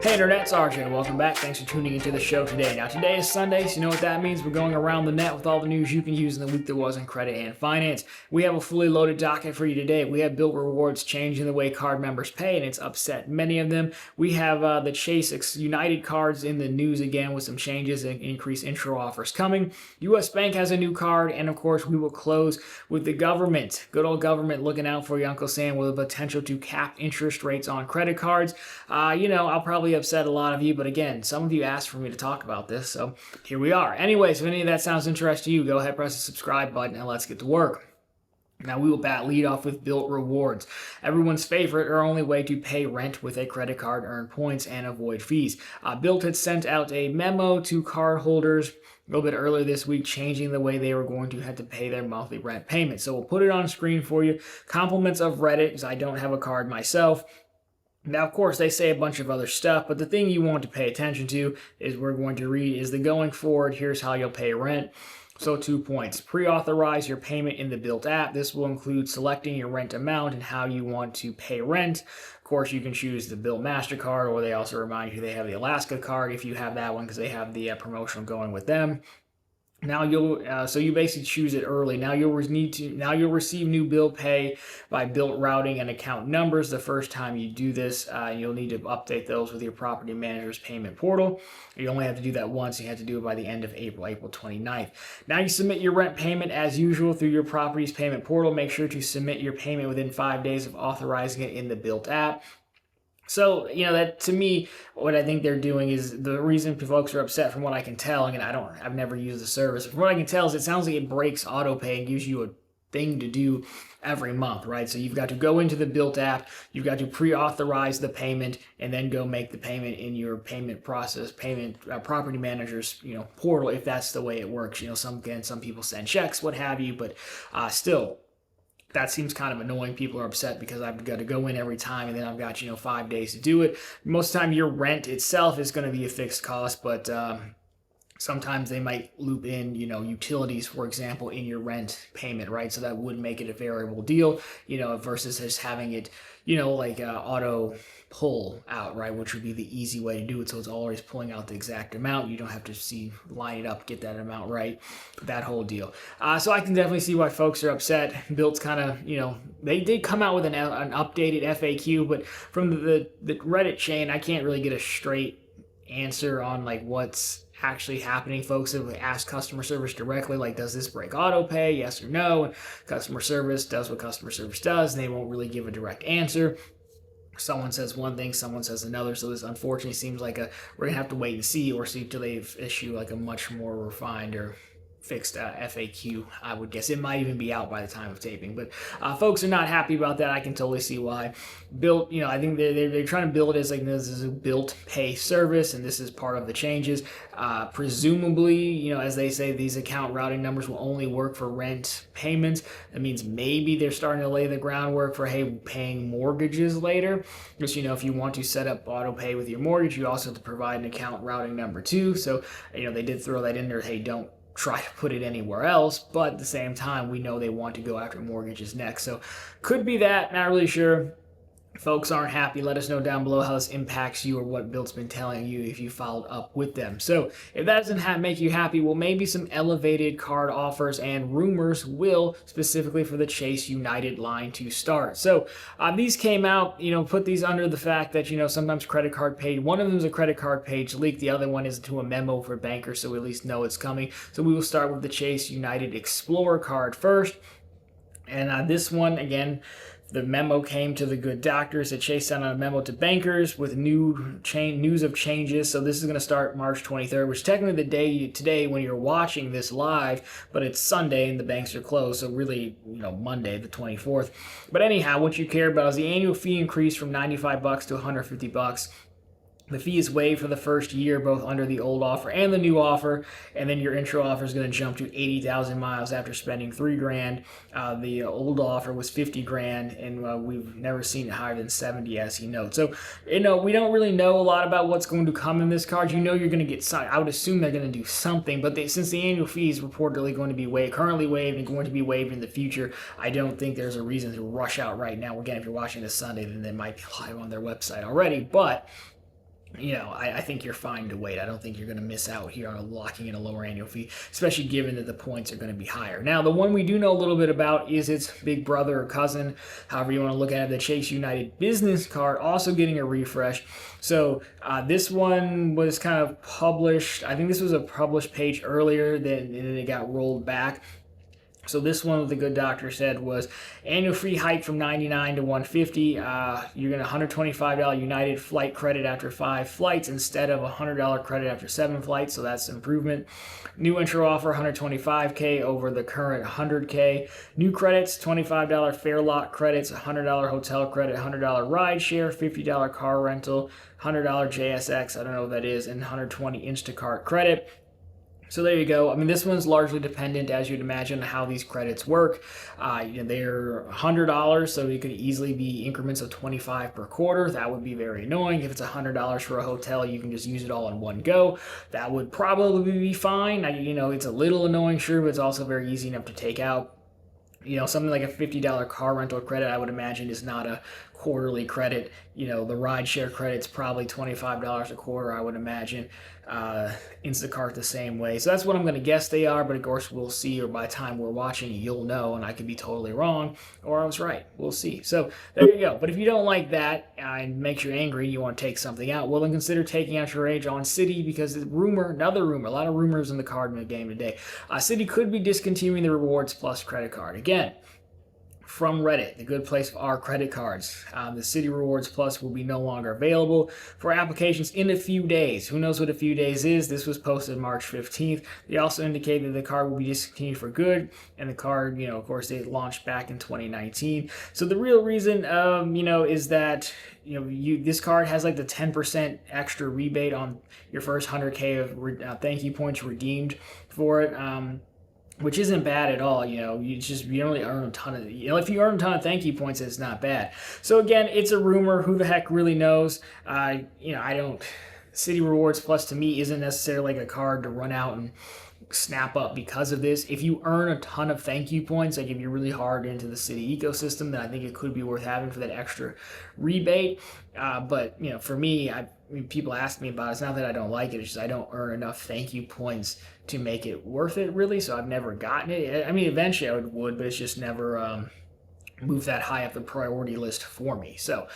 Hey Internet, it's RJ. Welcome back. Thanks for tuning into the show today. Now, today is Sunday, so you know what that means. We're going around the net with all the news you can use in the week that was in credit and finance. We have a fully loaded docket for you today. We have BILT Rewards changing the way card members pay, and it's upset many of them. We have the Chase United cards in the news again with some changes and increased intro offers coming. U.S. Bank has a new card, and of course, we will close with the government. Good old government looking out for you, Uncle Sam, with the potential to cap interest rates on credit cards. I'll probably upset a lot of you, but again, some of you asked for me to talk about this, so here we are. Anyways, if any of that sounds interesting to you, go ahead, press the subscribe button, and let's get to work. Now we will lead off with BILT Rewards, everyone's favorite or only way to pay rent with a credit card, earn points, and avoid fees. BILT had sent out a memo to card holders a little bit earlier this week, changing the way they were going to have to pay their monthly rent payment. So we'll put it on screen for you. Compliments of Reddit, because I don't have a card myself. Now, of course, they say a bunch of other stuff, but the thing you want to pay attention to is we're going to read is the going forward, here's how you'll pay rent. So 2 points. Pre-authorize your payment in the BILT app. This will include selecting your rent amount and how you want to pay rent. Of course, you can choose the BILT MasterCard, or they also remind you they have the Alaska card if you have that one because they have the promotional going with them. Now so you basically choose it early. Now you'll receive new bill pay by BILT routing and account numbers. The first time you do this, you'll need to update those with your property manager's payment portal. You only have to do that once. You have to do it by the end of April 29th. Now you submit your rent payment as usual through your property's payment portal. Make sure to submit your payment within 5 days of authorizing it in the BILT app. So, that to me, what I think they're doing is the reason folks are upset from what I can tell, and I've never used the service. From what I can tell is it sounds like it breaks auto pay and gives you a thing to do every month, right? So you've got to go into the BILT app, you've got to pre-authorize the payment, and then go make the payment in your payment process, property manager's, portal, if that's the way it works. Some people send checks, what have you, but still, that seems kind of annoying. People are upset because I've got to go in every time and then I've got, 5 days to do it. Most of the time your rent itself is going to be a fixed cost, but sometimes they might loop in, utilities, for example, in your rent payment, right? So that would make it a variable deal, versus just having it, auto pull out, right? Which would be the easy way to do it. So it's always pulling out the exact amount. You don't have to line it up, get that amount right, that whole deal. So I can definitely see why folks are upset. BILT's kind of, they did come out with an updated FAQ, but from the Reddit chain, I can't really get a straight answer on what's actually happening. Folks have asked customer service directly, does this break auto pay? Yes or no? And customer service does what customer service does, and they won't really give a direct answer. Someone says one thing, someone says another. So this unfortunately seems like we're gonna have to wait and see, or see till they issue a much more refined or fixed FAQ. I would guess it might even be out by the time of taping, but folks are not happy about that. I can totally see why. BILT, I think they're trying to build it as this is a BILT pay service, and this is part of the changes. Presumably, as they say, these account routing numbers will only work for rent payments. That means maybe they're starting to lay the groundwork for paying mortgages later. Just if you want to set up auto pay with your mortgage, you also have to provide an account routing number too. So they did throw that in there. Hey, don't try to put it anywhere else, but at the same time, we know they want to go after mortgages next. So could be that, not really sure. Folks aren't happy. Let us know down below how this impacts you or what BILT's been telling you if you followed up with them. So if that doesn't make you happy, well, maybe some elevated card offers and rumors will, specifically for the Chase United line to start. So these came out, put these under the fact that, sometimes credit card page, one of them is a credit card page leak. The other one is to a memo for bankers, so we at least know it's coming. So we will start with the Chase United Explorer card first. And this one, again, the memo came to the good doctors. Chase sent out a memo to bankers with news of changes. So this is going to start March 23rd, which is technically the day today when you're watching this live, but it's Sunday and the banks are closed. So really, Monday, the 24th. But anyhow, what you care about is the annual fee increase from $95 to $150. The fee is waived for the first year, both under the old offer and the new offer, and then your intro offer is going to jump to 80,000 miles after spending $3,000. The old offer was 50 grand, and we've never seen it higher than 70, as he notes. So, we don't really know a lot about what's going to come in this card. You're going to get some. I would assume they're going to do something, but since the annual fee is reportedly going to be currently waived and going to be waived in the future, I don't think there's a reason to rush out right now. Again, if you're watching this Sunday, then they might be live on their website already, but I think you're fine to wait. I don't think you're going to miss out here on locking in a lower annual fee, especially given that the points are going to be higher. Now, the one we do know a little bit about is its big brother or cousin, however you want to look at it, the Chase United Business Card, also getting a refresh. So this one was kind of published. I think this was a published page earlier, then it got rolled back. So this one, what the good doctor said was annual fee hike from $99 to $150. You're going to $125 United flight credit after 5 flights instead of $100 credit after 7 flights. So that's improvement. New intro offer $125K over the current $100K. New credits $25 fare lot credits, $100 hotel credit, $100 ride share, $50 car rental, $100 JSX. I don't know what that is, and $120 Instacart credit. So there you go. I mean, this one's largely dependent, as you'd imagine, on how these credits work. They're $100, so it could easily be increments of $25 per quarter. That would be very annoying. If it's $100 for a hotel, you can just use it all in one go. That would probably be fine. It's a little annoying, sure, but it's also very easy enough to take out. Something like a $50 car rental credit, I would imagine, is not a quarterly credit. The rideshare credit's probably $25 a quarter, I would imagine. Instacart the same way. So that's what I'm going to guess they are, but of course we'll see, or by the time we're watching, you'll know, and I could be totally wrong, or I was right. We'll see. So there you go. But if you don't like that and makes you angry, you want to take something out, well, then consider taking out your age on Citi, because another rumor, a lot of rumors in the card game today. Citi could be discontinuing the Rewards Plus credit card. Again, from Reddit, the good place for our credit cards. The Citi Rewards Plus will be no longer available for applications in a few days. Who knows what a few days is? This was posted March 15th. They also indicated that the card will be discontinued for good, and the card, of course, they launched back in 2019. So the real reason, is that this card has like the 10% extra rebate on your first 100K of thank you points redeemed for it. Which isn't bad at all. You only earn a ton of, if you earn a ton of thank you points, it's not bad. So again, it's a rumor. Who the heck really knows? Citi Rewards Plus to me isn't necessarily like a card to run out and snap up because of this. If you earn a ton of thank you points, like if you're really hard into the Citi ecosystem, then I think it could be worth having for that extra rebate. But for me, people ask me about it. It's not that I don't like it. It's just I don't earn enough thank you points to make it worth it, really. So I've never gotten it. I mean, eventually I would, but it's just never move that high up the priority list for me. So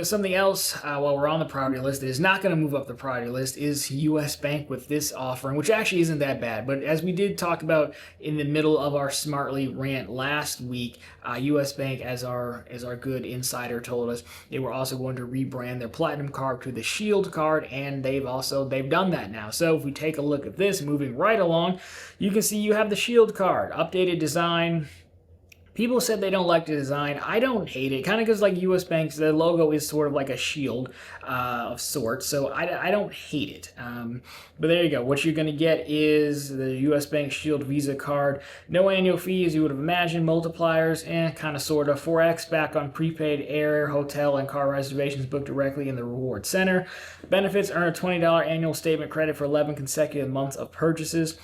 something else while we're on the priority list that is not going to move up the priority list is US Bank with this offering, which actually isn't that bad. But as we did talk about in the middle of our Smartly rant last week, US Bank, as our good insider told us, they were also going to rebrand their Platinum card to the Shield card, and they've done that now. So if we take a look at this, moving right along, you can see you have the Shield card, updated design. People said they don't like the design. I don't hate it. Kind of because like US Bank's, the logo is sort of like a shield of sorts. So I don't hate it. But there you go. What you're going to get is the US Bank Shield Visa card. No annual fee, as you would have imagined. Multipliers, kind of sort of. 4x back on prepaid air, hotel, and car reservations booked directly in the reward center. Benefits: earn a $20 annual statement credit for 11 consecutive months of purchases.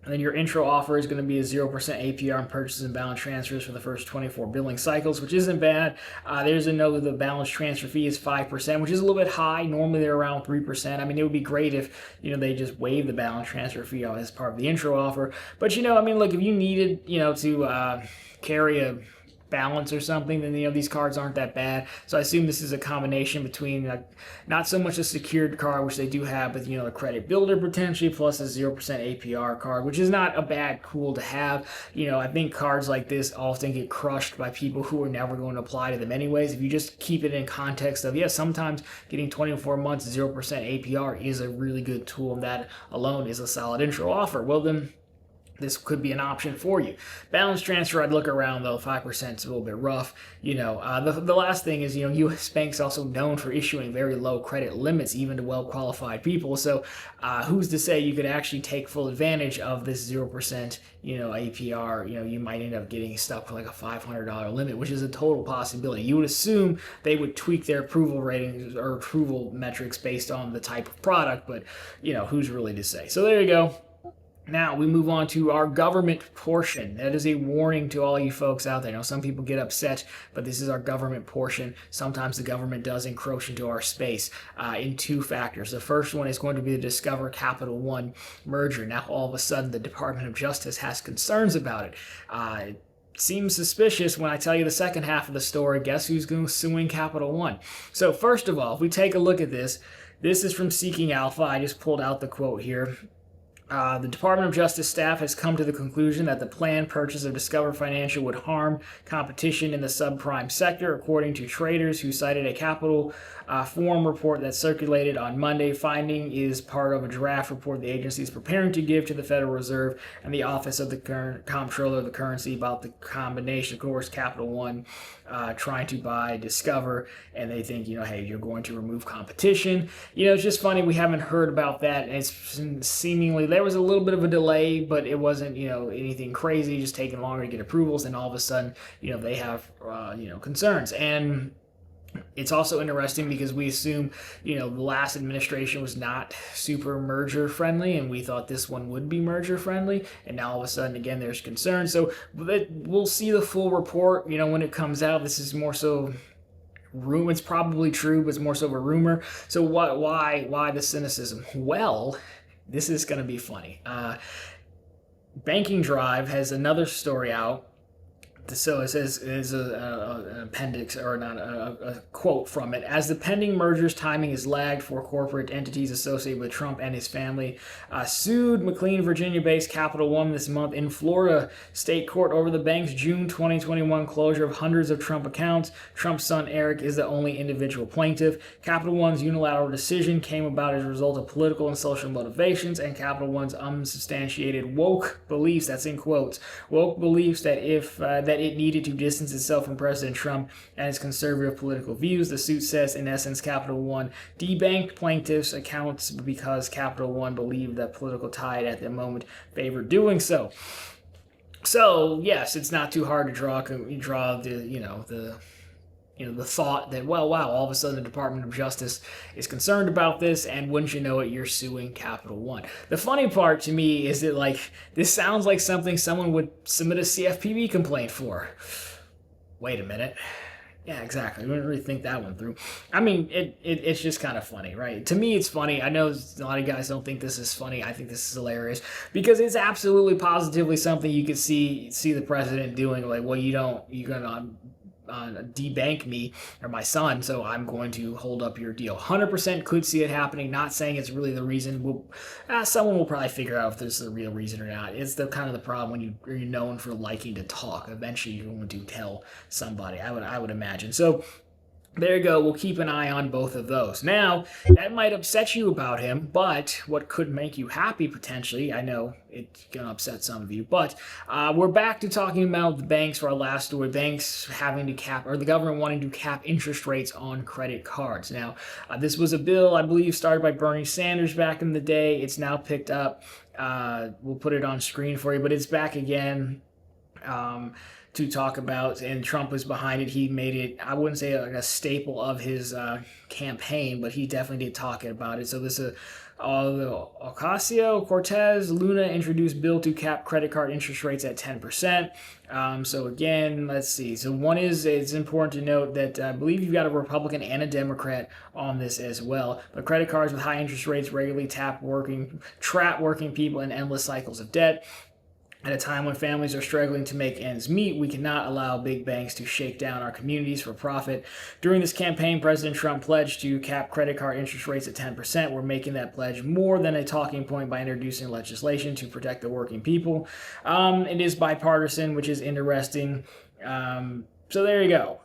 And then your intro offer is going to be a 0% APR on purchases and balance transfers for the first 24 billing cycles, which isn't bad. There's a note that the balance transfer fee is 5%, which is a little bit high. Normally they're around 3%. I mean, it would be great if, they just waive the balance transfer fee as part of the intro offer. But, look, if you needed, to carry a balance or something, then these cards aren't that bad. So I assume this is a combination between not so much a secured card, which they do have, but a credit builder potentially, plus a 0% APR card, which is not a bad tool to have. I think cards like this often get crushed by people who are never going to apply to them anyways. If you just keep it in context of, sometimes getting 24 months 0% APR is a really good tool, and that alone is a solid intro offer. Well, then this could be an option for you. Balance transfer, I'd look around though. 5% is a little bit rough. The last thing is, U.S. Bank's also known for issuing very low credit limits, even to well-qualified people. So who's to say you could actually take full advantage of this 0%, APR? You might end up getting stuck with like a $500 limit, which is a total possibility. You would assume they would tweak their approval ratings or approval metrics based on the type of product, but who's really to say? So there you go. Now we move on to our government portion. That is a warning to all you folks out there. Now, some people get upset, but this is our government portion. Sometimes the government does encroach into our space in two factors. The first one is going to be the Discover Capital One merger. Now, all of a sudden, the Department of Justice has concerns about it. Seems suspicious when I tell you the second half of the story. Guess who's suing Capital One? So first of all, if we take a look at this, this is from Seeking Alpha. I just pulled out the quote here. The Department of Justice staff has come to the conclusion that the planned purchase of Discover Financial would harm competition in the subprime sector, according to traders who cited a Capital Forum report that circulated on Monday. Finding is part of a draft report the agency is preparing to give to the Federal Reserve and the Office of the Comptroller of the Currency about the combination. Of course, Capital One trying to buy Discover, and they think, hey, you're going to remove competition. It's just funny we haven't heard about that, and it's seemingly there was a little bit of a delay, but it wasn't anything crazy, just taking longer to get approvals, and all of a sudden they have concerns. And it's also interesting because we assume, the last administration was not super merger friendly, and we thought this one would be merger friendly, and now all of a sudden, again, there's concern. So we'll see the full report, when it comes out. This is more so rumor. It's probably true, but it's more so of a rumor. So why the cynicism? Well, this is going to be funny. Banking Drive has another story out. So it says is an appendix, or not a quote from it. As the pending merger's timing is lagged for corporate entities associated with Trump and his family, sued McLean, Virginia-based Capital One this month in Florida state court over the bank's June 2021 closure of hundreds of Trump accounts. Trump's son Eric is the only individual plaintiff. Capital One's unilateral decision came about as a result of political and social motivations, and Capital One's unsubstantiated woke beliefs, that's in quotes, woke beliefs that that it needed to distance itself from President Trump and his conservative political views. The suit says, in essence, Capital One debanked plaintiffs' accounts because Capital One believed that political tide at the moment favored doing so. So yes, it's not too hard to draw the thought that, well, wow, all of a sudden the Department of Justice is concerned about this, and wouldn't you know it, you're suing Capital One. The funny part to me is that, this sounds like something someone would submit a CFPB complaint for. Wait a minute. Yeah, exactly. We didn't really think that one through. I mean, it's just kind of funny, right? To me, it's funny. I know a lot of guys don't think this is funny. I think this is hilarious because it's absolutely positively something you could see the president doing. Like, well, you're gonna debank me or my son, so I'm going to hold up your deal. 100% could see it happening. Not saying it's really the reason. Someone will probably figure out if this is the real reason or not. It's the kind of the problem when you're known for liking to talk. Eventually, you're going to tell somebody. I would imagine. So there you go. We'll keep an eye on both of those. Now, that might upset you about him, but what could make you happy potentially, I know it's going to upset some of you, but we're back to talking about the banks for our last story. Banks having to cap, or the government wanting to cap interest rates on credit cards. Now, this was a bill, I believe, started by Bernie Sanders back in the day. It's now picked up. We'll put it on screen for you, but it's back again. To talk about, and Trump was behind it. He made it, I wouldn't say like a staple of his campaign, but he definitely did talk about it. So this is Ocasio-Cortez, Luna introduced bill to cap credit card interest rates at 10%. So again, let's see. So one is, it's important to note that I believe you've got a Republican and a Democrat on this as well. But credit cards with high interest rates regularly trap working people in endless cycles of debt. At a time when families are struggling to make ends meet, we cannot allow big banks to shake down our communities for profit. During this campaign, President Trump pledged to cap credit card interest rates at 10%. We're making that pledge more than a talking point by introducing legislation to protect the working people. It is bipartisan, which is interesting. So there you go.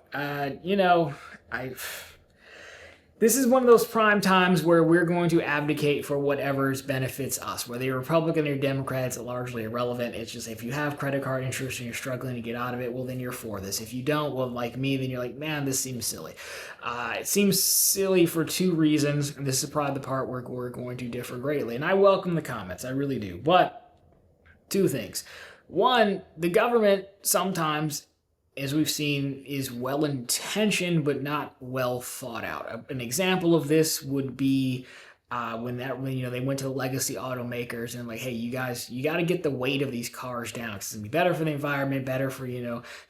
This is one of those prime times where we're going to advocate for whatever benefits us. Whether you're Republican or Democrat, it's largely irrelevant. It's just if you have credit card interest and you're struggling to get out of it, well, then you're for this. If you don't, well, like me, then you're like, man, this seems silly. It seems silly for two reasons, and this is probably the part where we're going to differ greatly. And I welcome the comments, I really do. But two things. One, the government sometimes, as we've seen, is well-intentioned but not well thought out. An example of this would be when they went to the legacy automakers and like, hey, you guys, you got to get the weight of these cars down. It's gonna be better for the environment, better for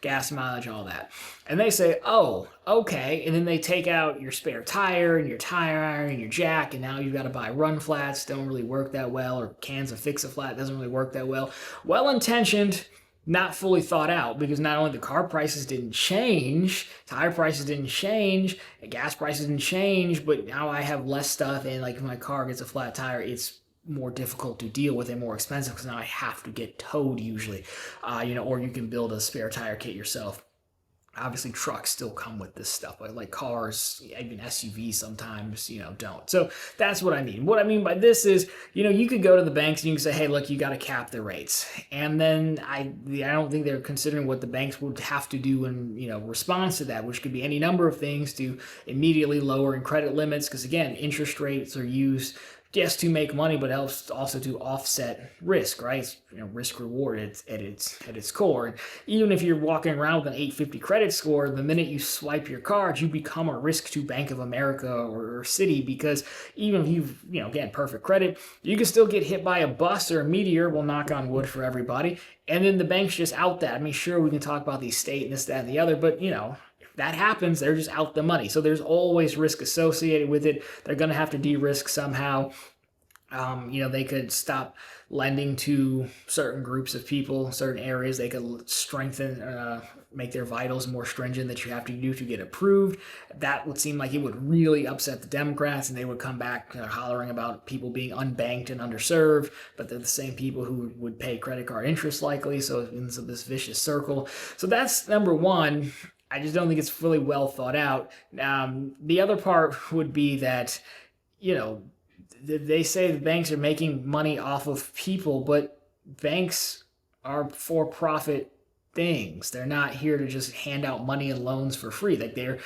gas mileage, all that. And they say, oh, okay, and then they take out your spare tire and your tire iron and your jack, and now you've got to buy run flats. Don't really work that well, or cans of Fix-A-Flat doesn't really work that well. Well intentioned, not fully thought out, because not only the car prices didn't change, tire prices didn't change, gas prices didn't change, but now I have less stuff, and like if my car gets a flat tire, it's more difficult to deal with and more expensive because now I have to get towed usually, or you can build a spare tire kit yourself. Obviously, trucks still come with this stuff, but like cars, even SUVs sometimes, don't. So that's what I mean. What I mean by this is, you could go to the banks and you can say, hey, look, you got to cap the rates. And then I don't think they're considering what the banks would have to do in, response to that, which could be any number of things to immediately lowering credit limits. Because again, interest rates are used just to make money, but helps also to offset risk, right? It's, risk reward at its core. And even if you're walking around with an 850 credit score, the minute you swipe your card, you become a risk to Bank of America or Citi, because even if you've, again, perfect credit, you can still get hit by a bus or a meteor. We'll knock on wood for everybody. And then the bank's just out that. I mean, sure, we can talk about the estate and this, that, and the other, but, that happens, they're just out the money. So there's always risk associated with it. They're going to have to de-risk somehow. They could stop lending to certain groups of people, certain areas. They could strengthen, make their vitals more stringent that you have to do to get approved. That would seem like it would really upset the Democrats, and they would come back hollering about people being unbanked and underserved, but they're the same people who would pay credit card interest likely. So it's this vicious circle. So that's number one. I just don't think it's really well thought out. The other part would be that, they say the banks are making money off of people, but banks are for-profit things. They're not here to just hand out money and loans for free. Like they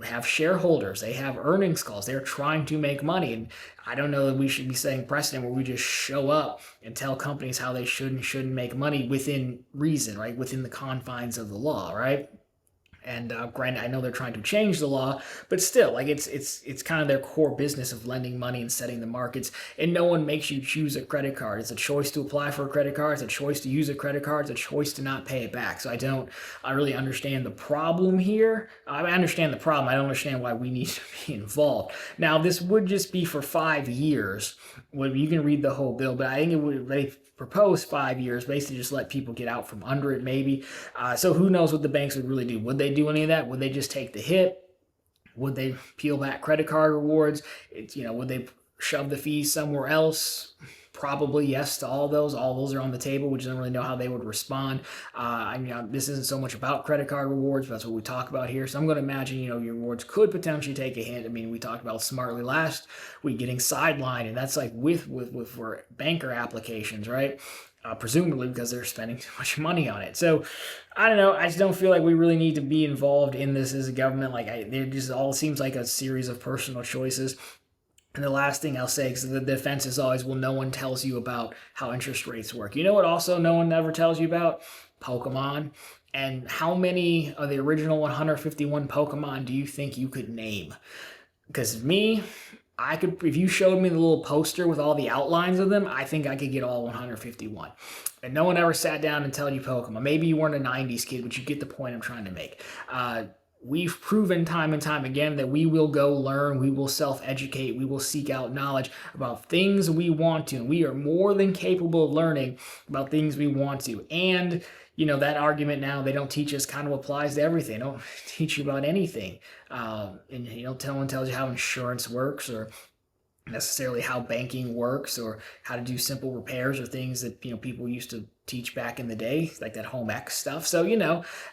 have shareholders, they have earnings calls, they're trying to make money. And I don't know that we should be setting precedent where we just show up and tell companies how they should and shouldn't make money within reason, right? Within the confines of the law, right? And granted, I know they're trying to change the law, but still, like it's kind of their core business of lending money and setting the markets. And no one makes you choose a credit card. It's a choice to apply for a credit card. It's a choice to use a credit card. It's a choice to not pay it back. So I really understand the problem here. I understand the problem. I don't understand why we need to be involved. Now, this would just be for 5 years. Well, you can read the whole bill, but I think it would. They propose 5 years, basically just let people get out from under it, maybe. So who knows what the banks would really do? Would they do any of that? Would they just take the hit? Would they peel back credit card rewards? Would they shove the fees somewhere else? Probably yes to all those. All those are on the table. We just don't really know how they would respond. This isn't so much about credit card rewards, but that's what we talk about here. So I'm going to imagine, your rewards could potentially take a hit. I mean, we talked about smartly last week getting sidelined, and that's like with for banker applications, right? Presumably because they're spending too much money on it. So I don't know. I just don't feel like we really need to be involved in this as a government. It just all seems like a series of personal choices. And the last thing I'll say, because the defense is always, well, no one tells you about how interest rates work. You know what also no one ever tells you about? Pokemon. And how many of the original 151 Pokemon do you think you could name? Because I could, if you showed me the little poster with all the outlines of them, I think I could get all 151. And no one ever sat down and told you Pokemon. Maybe you weren't a 90s kid, but you get the point I'm trying to make. We've proven time and time again that we will go learn, we will self-educate, we will seek out knowledge about things we want to. And we are more than capable of learning about things we want to. And, that argument now they don't teach us kind of applies to everything. They don't teach you about anything. And, no one tells you how insurance works or necessarily how banking works or how to do simple repairs or things that, people used to teach back in the day, like that home ec stuff. So,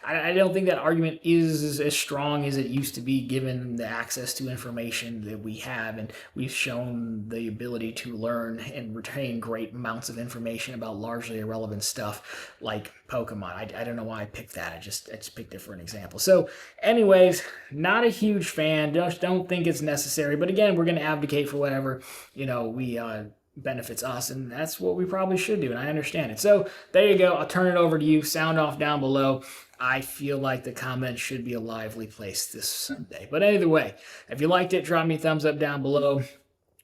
I don't think that argument is as strong as it used to be given the access to information that we have. And we've shown the ability to learn and retain great amounts of information about largely irrelevant stuff like Pokemon. I don't know why I picked that. I just picked it for an example. So anyways, not a huge fan. Just don't think it's necessary. But again, we're going to advocate for whatever, we benefits us, and that's what we probably should do, and I understand it. So there you go. I'll turn it over to you. Sound off down below. I feel like the comments should be a lively place this Sunday. But either way, if you liked it, drop me a thumbs up down below.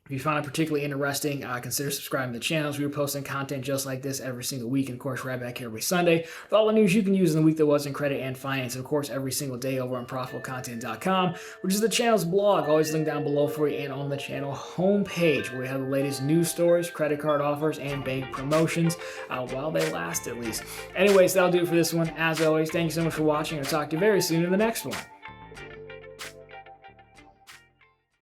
If you find it particularly interesting, consider subscribing to the channels. We are posting content just like this every single week. And of course, right back here every Sunday with all the news you can use in the week that was in credit and finance. And of course, every single day over on ProfitableContent.com, which is the channel's blog. Always linked down below for you and on the channel homepage, where we have the latest news stories, credit card offers, and bank promotions while they last, at least. Anyways, that'll do it for this one. As always, thank you so much for watching. I'll talk to you very soon in the next one.